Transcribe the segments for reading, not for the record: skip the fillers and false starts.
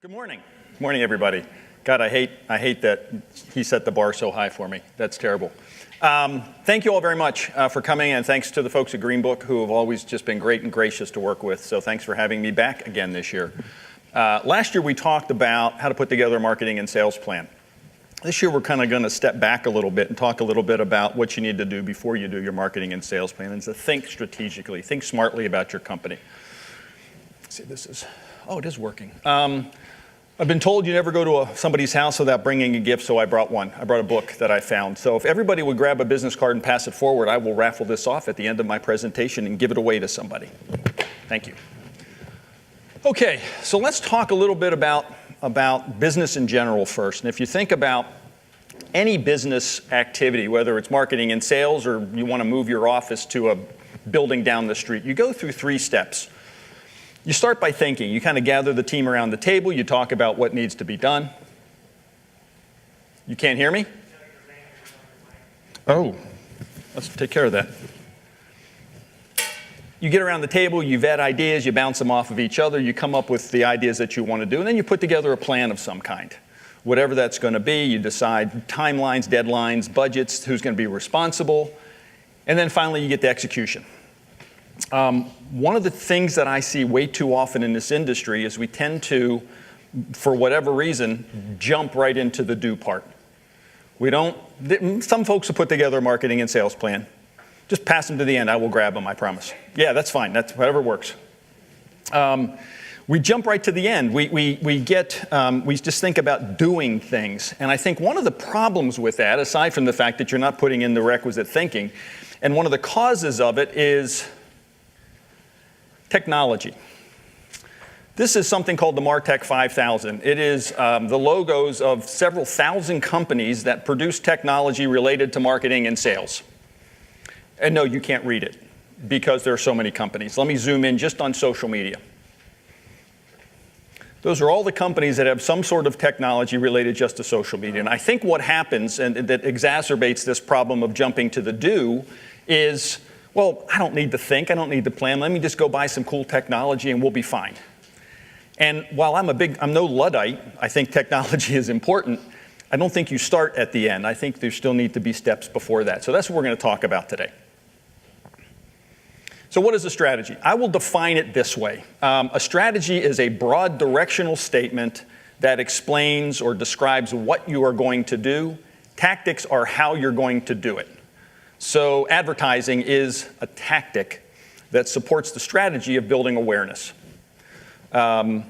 Good morning. Good morning, everybody. God, I hate that he set the bar so high for me. That's terrible. Thank you all very much for coming, and thanks to the folks at Green Book who have always just been great and gracious to work with. So thanks for having me back again this year. Last year we talked about how to put together a marketing and sales plan. This year we're kind of going to step back a little bit and talk a little bit about what you need to do before you do your marketing and sales plan, and to think strategically, think smartly about your company. Let's see, it is working. I've been told you never go to somebody's house without bringing a gift, so I brought one. I brought a book that I found. So if everybody would grab a business card and pass it forward, I will raffle this off at the end of my presentation and give it away to somebody. Thank you. Okay, so let's talk a little bit about business in general first. And if you think about any business activity, whether it's marketing and sales or you want to move your office to a building down the street, you go through 3 steps. You start by thinking. You kind of gather the team around the table. You talk about what needs to be done. You can't hear me? Oh, let's take care of that. You get around the table, you vet ideas, you bounce them off of each other, you come up with the ideas that you want to do, and then you put together a plan of some kind. Whatever that's going to be, you decide timelines, deadlines, budgets, who's going to be responsible, and then finally you get to execution. One of the things that I see way too often in this industry is we tend to, for whatever reason, jump right into the do part. Some folks will put together a marketing and sales plan. Just pass them to the end. I will grab them, I promise. Yeah, that's fine. That's whatever works. We jump right to the end. We just think about doing things. And I think one of the problems with that, aside from the fact that you're not putting in the requisite thinking, and one of the causes of it is technology. This is something called the MarTech 5000. It is the logos of several thousand companies that produce technology related to marketing and sales. And no, you can't read it because there are so many companies. Let me zoom in just on social media. Those are all the companies that have some sort of technology related just to social media. And I think what happens, and that exacerbates this problem of jumping to the do, is, well, I don't need to think, I don't need to plan, let me just go buy some cool technology and we'll be fine. And while I'm no Luddite, I think technology is important, I don't think you start at the end. I think there still need to be steps before that. So that's what we're going to talk about today. So what is a strategy? I will define it this way. A strategy is a broad directional statement that explains or describes what you are going to do. Tactics are how you're going to do it. So advertising is a tactic that supports the strategy of building awareness. A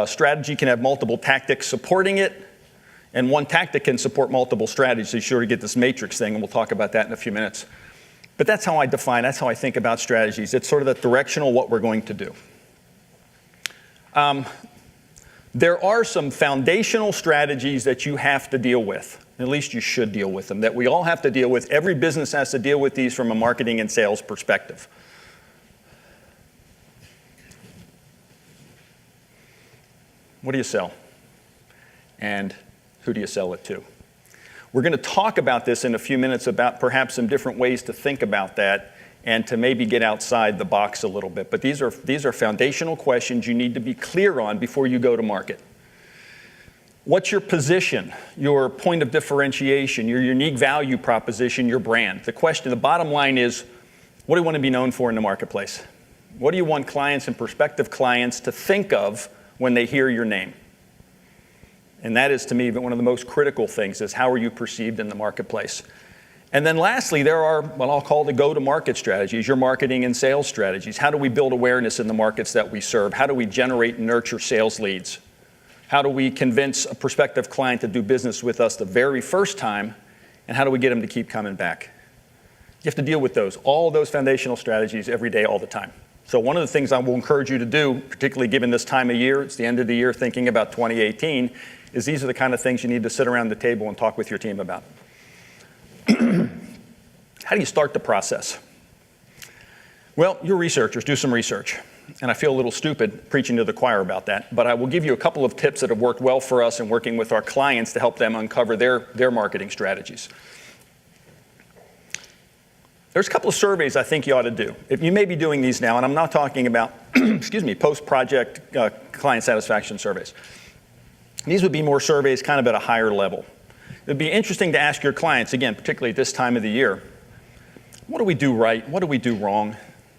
strategy can have multiple tactics supporting it, and one tactic can support multiple strategies. So you sort of get this matrix thing, and we'll talk about that in a few minutes. But that's how I define, that's how I think about strategies. It's sort of that directional what we're going to do. There are some foundational strategies that you have to deal with. At least you should deal with them, that we all have to deal with. Every business has to deal with these from a marketing and sales perspective. What do you sell? And who do you sell it to? We're going to talk about this in a few minutes, about perhaps some different ways to think about that and to maybe get outside the box a little bit. But these are foundational questions you need to be clear on before you go to market. What's your position, your point of differentiation, your unique value proposition, your brand? The bottom line is, what do you want to be known for in the marketplace? What do you want clients and prospective clients to think of when they hear your name? And that is, to me, one of the most critical things, is how are you perceived in the marketplace? And then lastly, there are what I'll call the go-to-market strategies, your marketing and sales strategies. How do we build awareness in the markets that we serve? How do we generate and nurture sales leads? How do we convince a prospective client to do business with us the very first time? And how do we get them to keep coming back? You have to deal with all those foundational strategies every day, all the time. So one of the things I will encourage you to do, particularly given this time of year, it's the end of the year, thinking about 2018, is these are the kind of things you need to sit around the table and talk with your team about. How do you start the process? Well, you're researchers, do some research. And I feel a little stupid preaching to the choir about that, but I will give you a couple of tips that have worked well for us in working with our clients to help them uncover their marketing strategies. There's a couple of surveys I think you ought to do. If you may be doing these now, and I'm not talking about, post-project client satisfaction surveys. These would be more surveys kind of at a higher level. It would be interesting to ask your clients, again, particularly at this time of the year, what do we do right? What do we do wrong?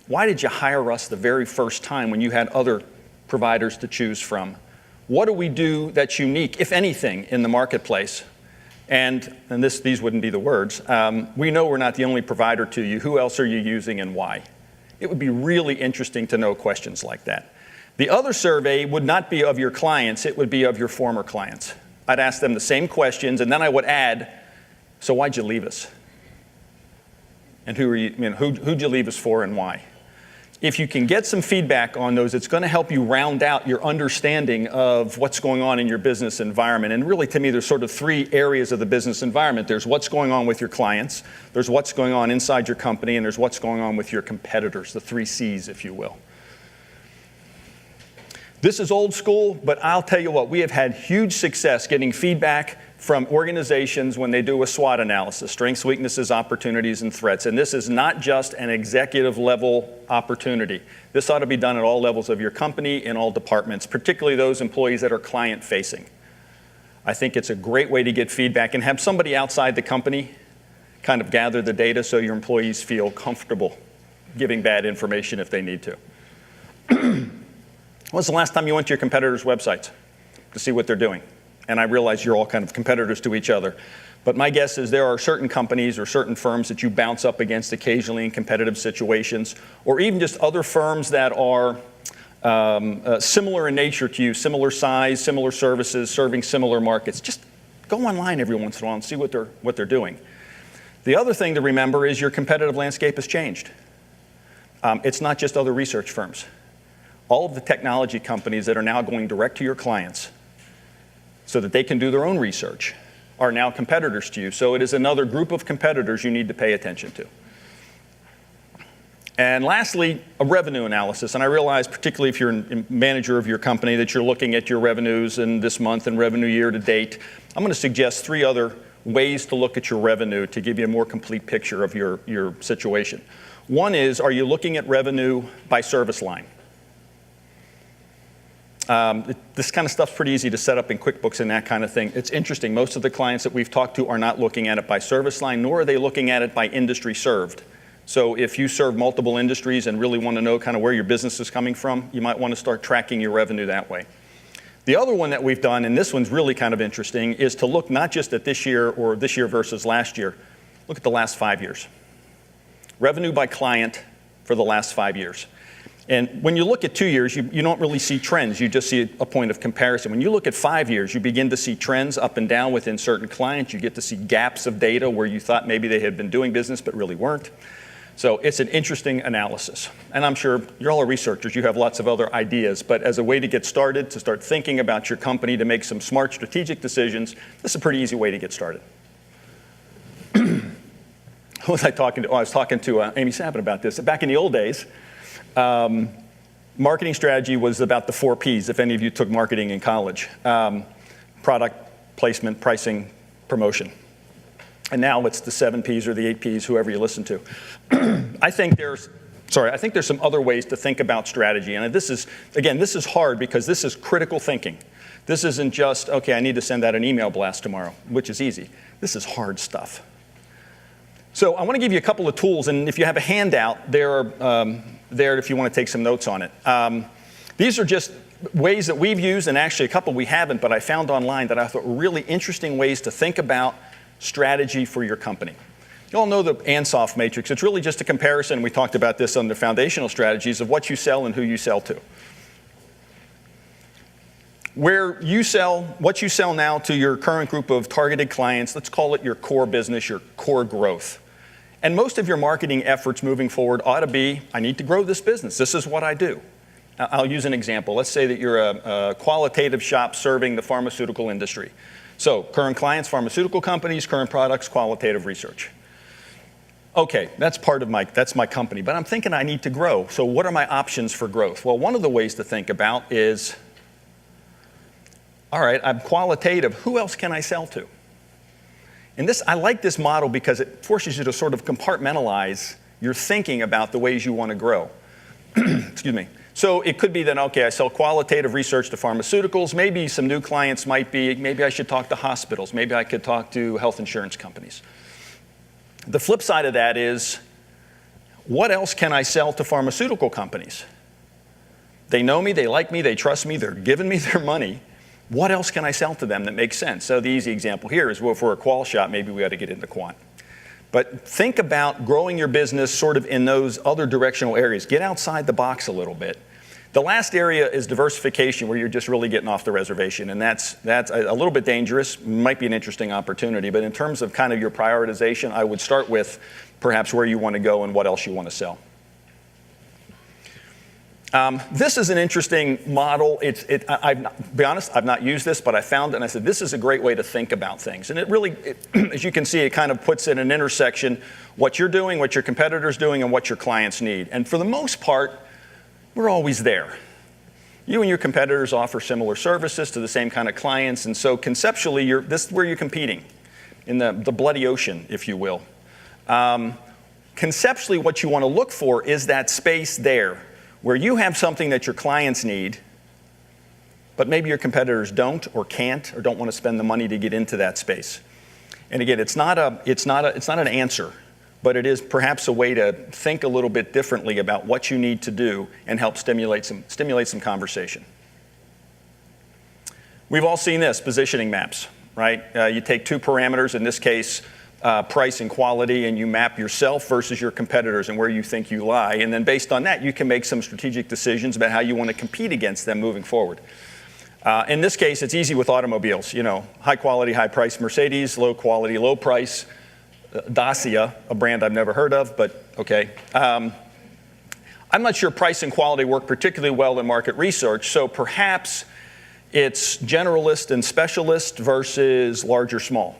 Why did you hire us the very first time when you had other providers to choose from? What do we do that's unique, if anything, in the marketplace? And these wouldn't be the words. We know we're not the only provider to you. Who else are you using and why? It would be really interesting to know questions like that. The other survey would not be of your clients. It would be of your former clients. I'd ask them the same questions, and then I would add, so why'd you leave us? And who'd you leave us for and why? If you can get some feedback on those, it's going to help you round out your understanding of what's going on in your business environment. And really, to me, there's sort of three areas of the business environment. There's what's going on with your clients, there's what's going on inside your company, and there's what's going on with your competitors, the 3 C's, if you will. This is old school, but I'll tell you what, we have had huge success getting feedback from organizations when they do a SWOT analysis, strengths, weaknesses, opportunities, and threats. And this is not just an executive level opportunity. This ought to be done at all levels of your company, in all departments, particularly those employees that are client facing. I think it's a great way to get feedback and have somebody outside the company kind of gather the data so your employees feel comfortable giving bad information if they need to. When's the last time you went to your competitors' websites to see what they're doing? And I realize you're all kind of competitors to each other. But my guess is there are certain companies or certain firms that you bounce up against occasionally in competitive situations, or even just other firms that are similar in nature to you, similar size, similar services, serving similar markets. Just go online every once in a while and see what they're doing. The other thing to remember is your competitive landscape has changed. It's not just other research firms. All of the technology companies that are now going direct to your clients so that they can do their own research are now competitors to you. So it is another group of competitors you need to pay attention to. And lastly, a revenue analysis. And I realize, particularly if you're a manager of your company, that you're looking at your revenues in this month and revenue year to date. I'm going to suggest 3 other ways to look at your revenue to give you a more complete picture of your situation. One is, are you looking at revenue by service line? This kind of stuff's pretty easy to set up in QuickBooks and that kind of thing. It's interesting. Most of the clients that we've talked to are not looking at it by service line, nor are they looking at it by industry served. So if you serve multiple industries and really want to know kind of where your business is coming from, you might want to start tracking your revenue that way. The other one that we've done, and this one's really kind of interesting, is to look not just at this year or this year versus last year. Look at the last 5 years. Revenue by client for the last 5 years. And when you look at 2 years, you don't really see trends. You just see a point of comparison. When you look at 5 years, you begin to see trends up and down within certain clients. You get to see gaps of data where you thought maybe they had been doing business but really weren't. So it's an interesting analysis. And I'm sure you're all researchers. You have lots of other ideas. But as a way to get started, to start thinking about your company, to make some smart strategic decisions, this is a pretty easy way to get started. Who was I talking to? Oh, I was talking to Amy Sabin about this. Back in the old days, marketing strategy was about the 4 Ps, if any of you took marketing in college. Product, placement, pricing, promotion. And now it's the 7 Ps or the 8 Ps, whoever you listen to. I think there's some other ways to think about strategy. And this is hard because this is critical thinking. This isn't just, okay, I need to send out an email blast tomorrow, which is easy. This is hard stuff. So I want to give you a couple of tools, and if you have a handout, they're there if you want to take some notes on it. These are just ways that we've used, and actually a couple we haven't, but I found online that I thought were really interesting ways to think about strategy for your company. You all know the Ansoff matrix. It's really just a comparison. We talked about this on the foundational strategies of what you sell and who you sell to. What you sell now to your current group of targeted clients, let's call it your core business, your core growth. And most of your marketing efforts moving forward ought to be, I need to grow this business. This is what I do. I'll use an example. Let's say that you're a qualitative shop serving the pharmaceutical industry. So current clients, pharmaceutical companies, current products, qualitative research. Okay, that's my company, but I'm thinking I need to grow. So what are my options for growth? Well, one of the ways to think about is, all right, I'm qualitative. Who else can I sell to? And I like this model because it forces you to sort of compartmentalize your thinking about the ways you want to grow. Excuse me. So it could be that, okay, I sell qualitative research to pharmaceuticals. Maybe some new clients might be, maybe I should talk to hospitals. Maybe I could talk to health insurance companies. The flip side of that is, what else can I sell to pharmaceutical companies? They know me, they like me, they trust me, they're giving me their money. What else can I sell to them that makes sense? So the easy example here is, well, if we're a qual shop, maybe we ought to get into quant. But think about growing your business sort of in those other directional areas. Get outside the box a little bit. The last area is diversification, where you're just really getting off the reservation. And that's a little bit dangerous, might be an interesting opportunity. But in terms of kind of your prioritization, I would start with perhaps where you want to go and what else you want to sell. This is an interesting model. I'll be honest, I've not used this, but I found it and I said, this is a great way to think about things. And it really, as you can see, it kind of puts in an intersection what you're doing, what your competitor's doing, and what your clients need. And for the most part, we're always there. You and your competitors offer similar services to the same kind of clients, and so conceptually, this is where you're competing, in the bloody ocean, if you will. Conceptually, what you want to look for is that space there, where you have something that your clients need, but maybe your competitors don't or can't or don't want to spend the money to get into that space. And again, it's not an answer, but it is perhaps a way to think a little bit differently about what you need to do and help stimulate some conversation. We've all seen this, positioning maps, right? You take two parameters, in this case, price and quality, and you map yourself versus your competitors and where you think you lie. And then based on that, you can make some strategic decisions about how you want to compete against them moving forward. In this case, it's easy with automobiles. You know, high quality, high price Mercedes, low quality, low price Dacia, a brand I've never heard of, but okay. I'm not sure price and quality work particularly well in market research, so perhaps it's generalist and specialist versus large or small.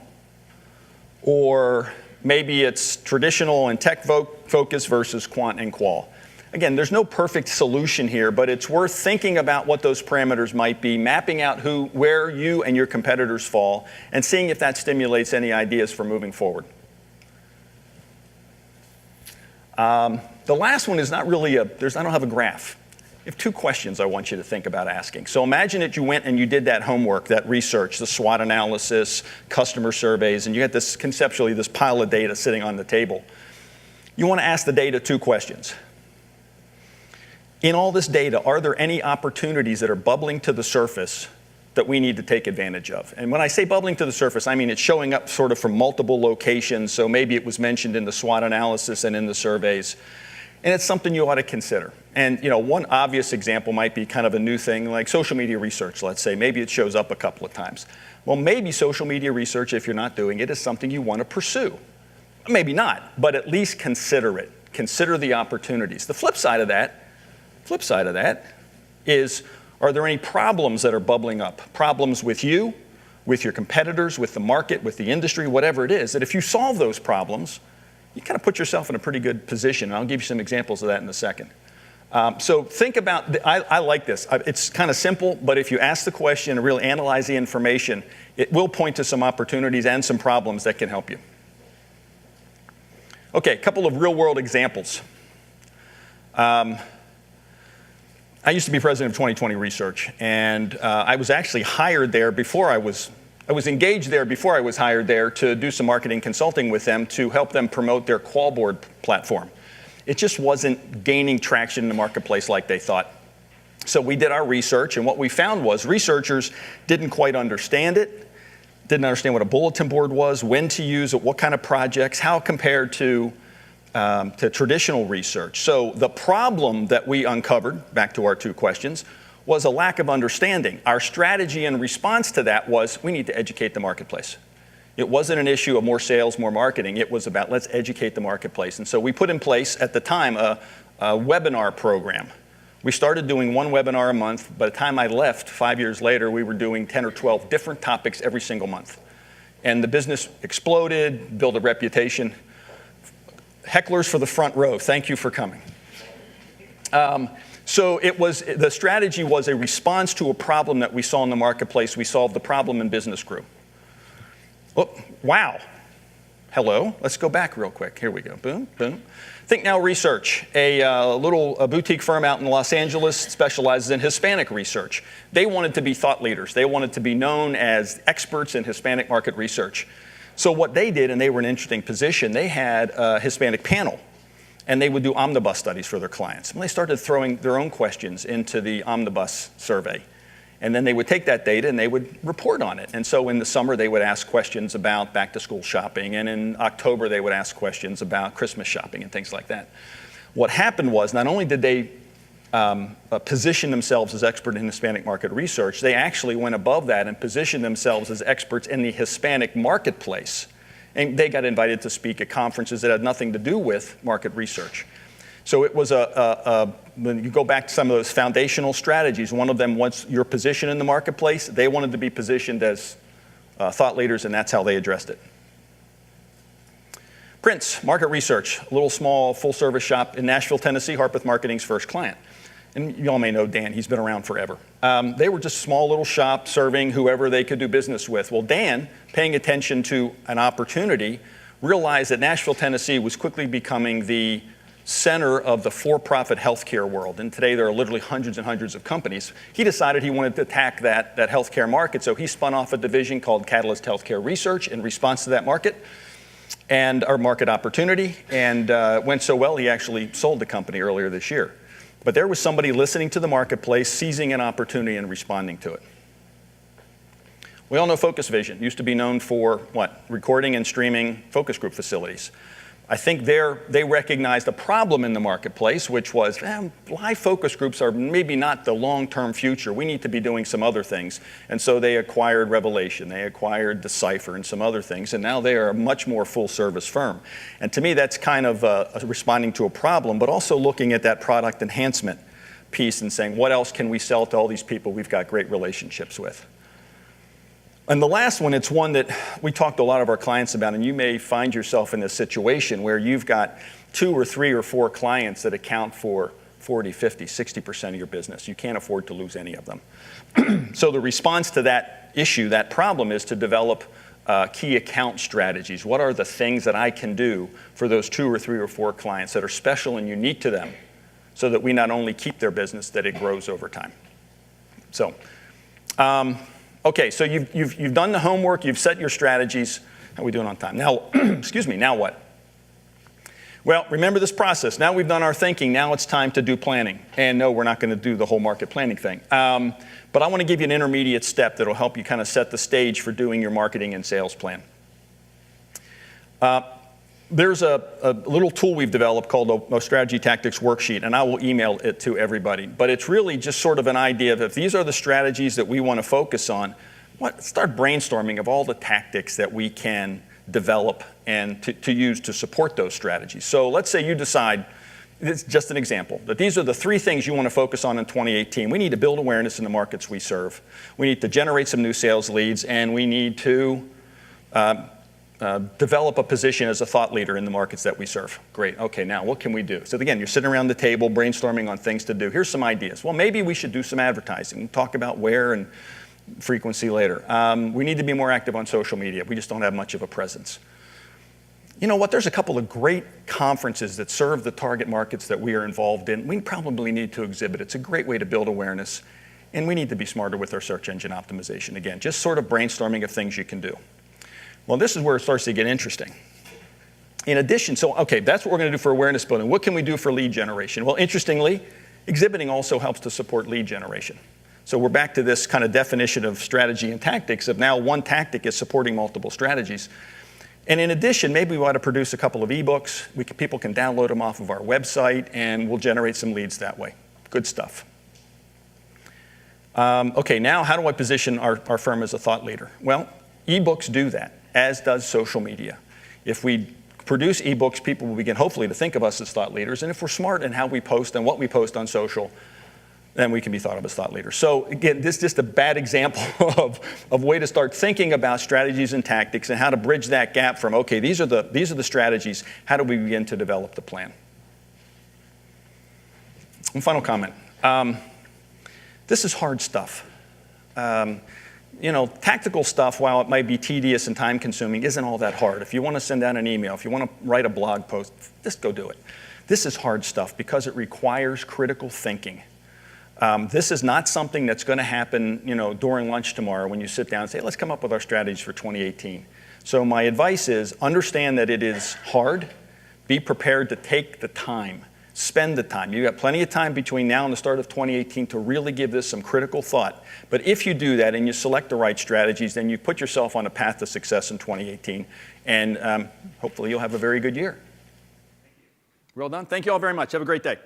Or maybe it's traditional and tech focus versus quant and qual. Again, there's no perfect solution here, but it's worth thinking about what those parameters might be, mapping out where you and your competitors fall, and seeing if that stimulates any ideas for moving forward. The last one is not really I don't have a graph. I have two questions I want you to think about asking. So imagine that you went and you did that homework, that research, the SWOT analysis, customer surveys, and you had conceptually this pile of data sitting on the table. You want to ask the data two questions. In all this data, are there any opportunities that are bubbling to the surface that we need to take advantage of? And when I say bubbling to the surface, I mean it's showing up sort of from multiple locations, so maybe it was mentioned in the SWOT analysis and in the surveys. And it's something you ought to consider. And one obvious example might be kind of a new thing, like social media research, let's say. Maybe it shows up a couple of times. Well, maybe social media research, if you're not doing it, is something you want to pursue. Maybe not, but at least consider it. Consider the opportunities. The flip side of that is, are there any problems that are bubbling up? Problems with you, with your competitors, with the market, with the industry, whatever it is, that if you solve those problems, you kind of put yourself in a pretty good position. And I'll give you some examples of that in a second. So think about, I like this. It's kind of simple, but if you ask the question and really analyze the information, it will point to some opportunities and some problems that can help you. Okay, a couple of real world examples. I used to be president of 2020 Research, and I was actually hired there before I was engaged there before I was hired there to do some marketing consulting with them to help them promote their Qualboard platform. It just wasn't gaining traction in the marketplace like they thought. So we did our research, and what we found was researchers didn't quite understand it, didn't understand what a bulletin board was, when to use it, what kind of projects, how it compared to traditional research. So the problem that we uncovered, back to our two questions, was a lack of understanding. Our strategy in response to that was, we need to educate the marketplace. It wasn't an issue of more sales, more marketing. It was about, let's educate the marketplace. And so we put in place, at the time, a webinar program. We started doing one webinar a month. By the time I left, 5 years later, we were doing 10 or 12 different topics every single month. And the business exploded, built a reputation. Hecklers for the front row, thank you for coming. So the strategy was a response to a problem that we saw in the marketplace. We solved the problem and business grew. Oh, wow. Hello. Let's go back real quick. Here we go. Boom, boom. Think Now Research, a boutique firm out in Los Angeles, specializes in Hispanic research. They wanted to be thought leaders. They wanted to be known as experts in Hispanic market research. So what they did, and they were in an interesting position, they had a Hispanic panel, and they would do omnibus studies for their clients. And they started throwing their own questions into the omnibus survey. And then they would take that data and they would report on it. And so in the summer, they would ask questions about back-to-school shopping. And in October, they would ask questions about Christmas shopping and things like that. What happened was, not only did they position themselves as expert in Hispanic market research, they actually went above that and positioned themselves as experts in the Hispanic marketplace. And they got invited to speak at conferences that had nothing to do with market research. So it was when you go back to some of those foundational strategies, one of them, once your position in the marketplace, they wanted to be positioned as thought leaders, and that's how they addressed it. Prince Market Research, a little small full-service shop in Nashville, Tennessee, Harpeth Marketing's first client. And you all may know Dan, he's been around forever. They were just a small little shop serving whoever they could do business with. Well, Dan, paying attention to an opportunity, realized that Nashville, Tennessee was quickly becoming the center of the for-profit healthcare world. And today there are literally hundreds and hundreds of companies. He decided he wanted to attack that healthcare market, so he spun off a division called Catalyst Healthcare Research in response to that market, and our market opportunity, and went so well he actually sold the company earlier this year. But there was somebody listening to the marketplace, seizing an opportunity and responding to it. We all know Focus Vision, used to be known for what? Recording and streaming focus group facilities. I think they recognized a problem in the marketplace, which was live focus groups are maybe not the long-term future. We need to be doing some other things. And so they acquired Revelation, they acquired Decipher and some other things, and now they are a much more full-service firm. And to me, that's kind of responding to a problem, but also looking at that product enhancement piece and saying, what else can we sell to all these people we've got great relationships with? And the last one, it's one that we talked to a lot of our clients about, and you may find yourself in this situation where you've got 2 or 3 or 4 clients that account for 40, 50, 60% of your business. You can't afford to lose any of them. So the response to that issue, that problem, is to develop key account strategies. What are the things that I can do for those 2 or 3 or 4 clients that are special and unique to them so that we not only keep their business, that it grows over time? So, okay, so you've done the homework, you've set your strategies. How are we doing on time? Now, excuse me, now what? Well, remember this process. Now we've done our thinking, now it's time to do planning. And no, we're not going to do the whole market planning thing. But I want to give you an intermediate step that will help you kind of set the stage for doing your marketing and sales plan. There's a little tool we've developed called a Strategy Tactics Worksheet, and I will email it to everybody. But it's really just sort of an idea of if these are the strategies that we want to focus on, start brainstorming of all the tactics that we can develop and to use to support those strategies. So let's say you decide, it's just an example, that these are the 3 things you want to focus on in 2018. We need to build awareness in the markets we serve. We need to generate some new sales leads, and we need to develop a position as a thought leader in the markets that we serve. Great, okay, now what can we do? So again, you're sitting around the table brainstorming on things to do. Here's some ideas. Well, maybe we should do some advertising. We'll talk about where and frequency later. We need to be more active on social media. We just don't have much of a presence. You know what, there's a couple of great conferences that serve the target markets that we are involved in. We probably need to exhibit. It's a great way to build awareness. And we need to be smarter with our search engine optimization. Again, just sort of brainstorming of things you can do. Well, this is where it starts to get interesting. In addition, so okay, that's what we're going to do for awareness building. What can we do for lead generation? Well, interestingly, exhibiting also helps to support lead generation. So we're back to this kind of definition of strategy and tactics of now one tactic is supporting multiple strategies. And in addition, maybe we want to produce a couple of ebooks. People can download them off of our website, and we'll generate some leads that way. Good stuff. Okay, now how do I position our firm as a thought leader? Well, ebooks do that, as does social media. If we produce ebooks, people will begin hopefully to think of us as thought leaders. And if we're smart in how we post and what we post on social, then we can be thought of as thought leaders. So again, this is just a bad example of a way to start thinking about strategies and tactics and how to bridge that gap from, okay, these are the strategies, how do we begin to develop the plan? One final comment. This is hard stuff. tactical stuff, while it might be tedious and time consuming, isn't all that hard. If you want to send out an email, if you want to write a blog post, just go do it. This is hard stuff because it requires critical thinking. This is not something that's going to happen, during lunch tomorrow when you sit down and say, let's come up with our strategies for 2018. So my advice is understand that it is hard. Be prepared to take the time. Spend the time. You've got plenty of time between now and the start of 2018 to really give this some critical thought. But if you do that and you select the right strategies, then you put yourself on a path to success in 2018. And hopefully you'll have a very good year. Well done. Thank you all very much. Have a great day.